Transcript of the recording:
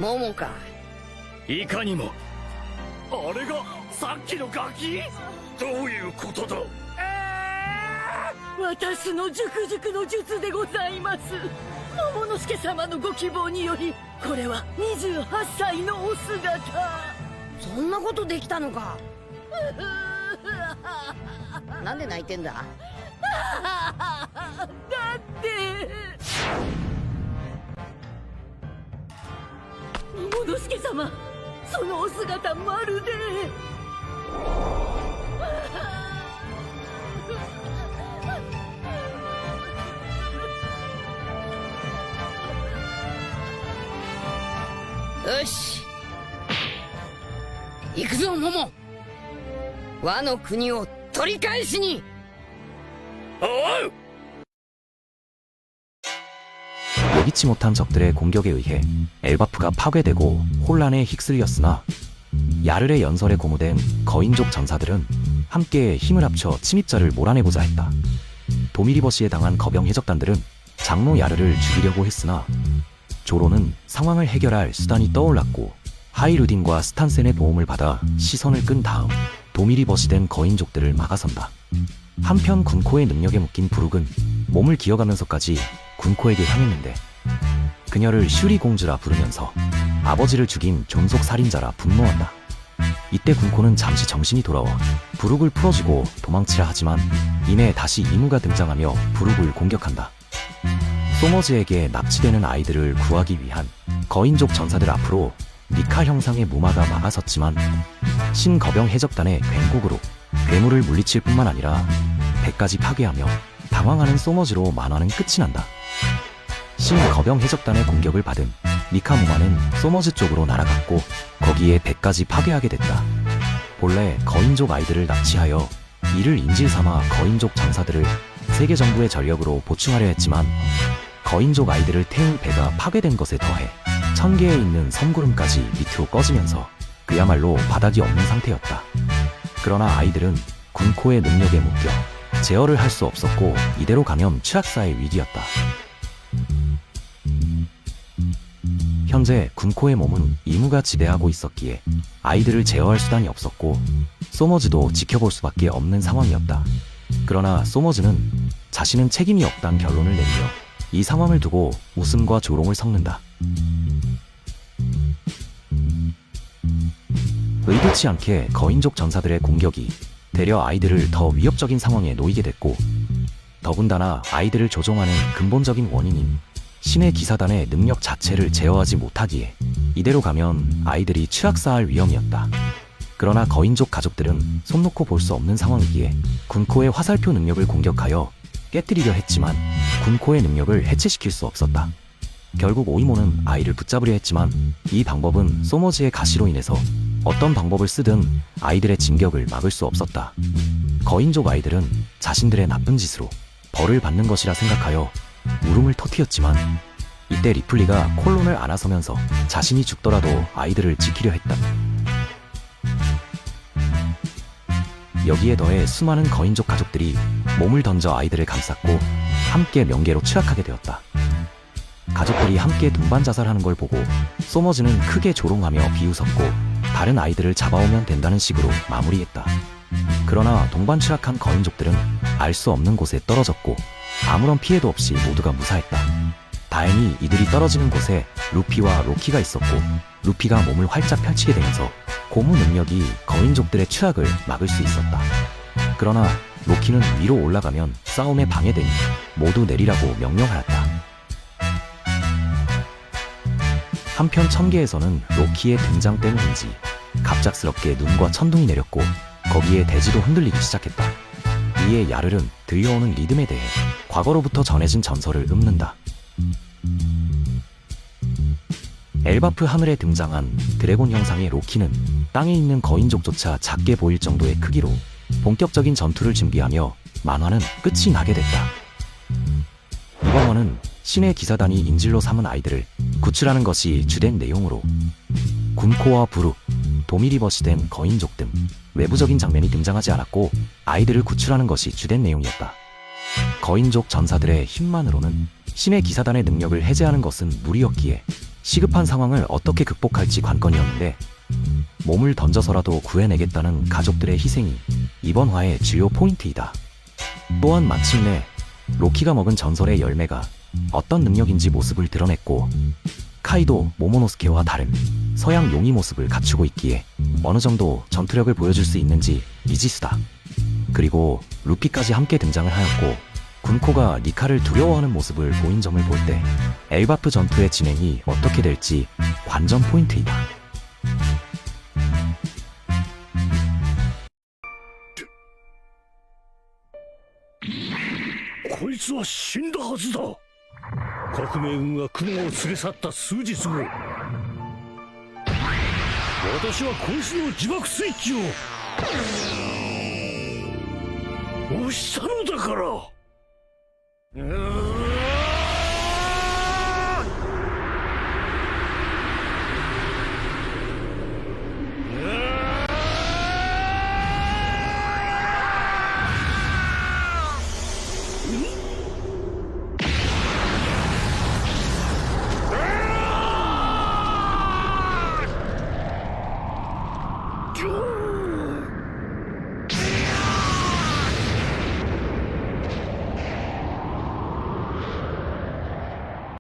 桃か。いかにも。あれがさっきのガキ？どういうことだ？私の熟々の術でございます。桃之助様のご希望により、これは28歳のお姿。そんなことできたのか。なんで泣いてんだ？だって桃之助様、そのお姿まるで。よし、行くぞ桃。和の国を取り返しに。おう！ 예기치 못한 적들의 공격에 의해 엘바프가 파괴되고 혼란에 휩쓸렸으나 야르의 연설에 고무된 거인족 전사들은 함께 힘을 합쳐 침입자를 몰아내고자 했다. 도미리버시에 당한 거병 해적단들은 장로 야르를 죽이려고 했으나 조로는 상황을 해결할 수단이 떠올랐고 하이루딘과 스탄센의 도움을 받아 시선을 끈 다음 도미리버시된 거인족들을 막아선다. 한편 군코의 능력에 묶인 부룩은 몸을 기어가면서까지 군코에게 향했는데 그녀를 슈리 공주라 부르면서 아버지를 죽인 존속 살인자라 분노한다. 이때 군코는 잠시 정신이 돌아와 부룩을 풀어주고 도망치려 하지만 이내 다시 이무가 등장하며 부룩을 공격한다. 소머즈에게 납치되는 아이들을 구하기 위한 거인족 전사들 앞으로 니카 형상의 무마가 막아섰지만 신거병 해적단의 굉곡으로 괴물을 물리칠 뿐만 아니라 배까지 파괴하며 당황하는 소머즈로 만화는 끝이 난다. 신거병 해적단의 공격을 받은 니카 무마는 소머즈 쪽으로 날아갔고 거기에 배까지 파괴하게 됐다. 본래 거인족 아이들을 납치하여 이를 인질 삼아 거인족 전사들을 세계 정부의 전력으로 보충하려 했지만 거인족 아이들을 태울 배가 파괴된 것에 더해 1000개에 있는 섬구름까지 밑으로 꺼지면서 그야말로 바닥이 없는 상태였다. 그러나 아이들은 군코의 능력에 묶여 제어를 할 수 없었고 이대로 가면 취약사의 위기였다. 현재 군코의 몸은 이무가 지배하고 있었기에 아이들을 제어할 수단이 없었고 소머즈도 지켜볼 수밖에 없는 상황이었다. 그러나 소머즈는 자신은 책임이 없다는 결론을 내리며 이 상황을 두고 웃음과 조롱을 섞는다. 의도치 않게 거인족 전사들의 공격이 되려 아이들을 더 위협적인 상황에 놓이게 됐고 더군다나 아이들을 조종하는 근본적인 원인인 신의 기사단의 능력 자체를 제어하지 못하기에 이대로 가면 아이들이 취약사할 위험이었다. 그러나 거인족 가족들은 손 놓고 볼 수 없는 상황이기에 군코의 화살표 능력을 공격하여 깨뜨리려 했지만 군코의 능력을 해체시킬 수 없었다. 결국 오이모는 아이를 붙잡으려 했지만 이 방법은 소머즈의 가시로 인해서 어떤 방법을 쓰든 아이들의 진격을 막을 수 없었다. 거인족 아이들은 자신들의 나쁜 짓으로 벌을 받는 것이라 생각하여 울음을 터뜨렸지만 이때 리플리가 콜론을 안아서면서 자신이 죽더라도 아이들을 지키려 했다. 여기에 더해 수많은 거인족 가족들이 몸을 던져 아이들을 감쌌고 함께 명계로 추락하게 되었다. 가족들이 함께 동반 자살하는 걸 보고 소머즈는 크게 조롱하며 비웃었고 다른 아이들을 잡아오면 된다는 식으로 마무리했다. 그러나 동반 추락한 거인족들은 알 수 없는 곳에 떨어졌고 아무런 피해도 없이 모두가 무사했다. 다행히 이들이 떨어지는 곳에 루피와 로키가 있었고 루피가 몸을 활짝 펼치게 되면서 고무 능력이 거인족들의 추락을 막을 수 있었다. 그러나 로키는 위로 올라가면 싸움에 방해되니 모두 내리라고 명령하였다. 한편 천계에서는 로키의 등장 때문인지 갑작스럽게 눈과 천둥이 내렸고 거기에 대지도 흔들리기 시작했다. 이에 야르는 들려오는 리듬에 대해 과거로부터 전해진 전설을 읊는다. 엘바프 하늘에 등장한 드래곤 형상의 로키는 땅에 있는 거인족조차 작게 보일 정도의 크기로 본격적인 전투를 준비하며 만화는 끝이 나게 됐다. 이번 화는 신의 기사단이 인질로 삼은 아이들을 구출하는 것이 주된 내용으로 군코와 부룩, 도미리버시 된 거인족 등 외부적인 장면이 등장하지 않았고 아이들을 구출하는 것이 주된 내용이었다. 거인족 전사들의 힘만으로는 신의 기사단의 능력을 해제하는 것은 무리였기에 시급한 상황을 어떻게 극복할지 관건이었는데 몸을 던져서라도 구해내겠다는 가족들의 희생이 이번 화의 주요 포인트이다. 또한 마침내 로키가 먹은 전설의 열매가 어떤 능력인지 모습을 드러냈고 카이도 모모노스케와 다른 서양 용의 모습을 갖추고 있기에 어느 정도 전투력을 보여줄 수 있는지 미지수다. 그리고 루피까지 함께 등장을 하였고 군코가 니카를 두려워하는 모습을 보인 점을 볼 때 엘바프 전투의 진행이 어떻게 될지 관전 포인트이다. こいつは死んだはずだ。革命軍が雲を連れ去った数日後、私はこいつの自爆スイッチを押したのだから。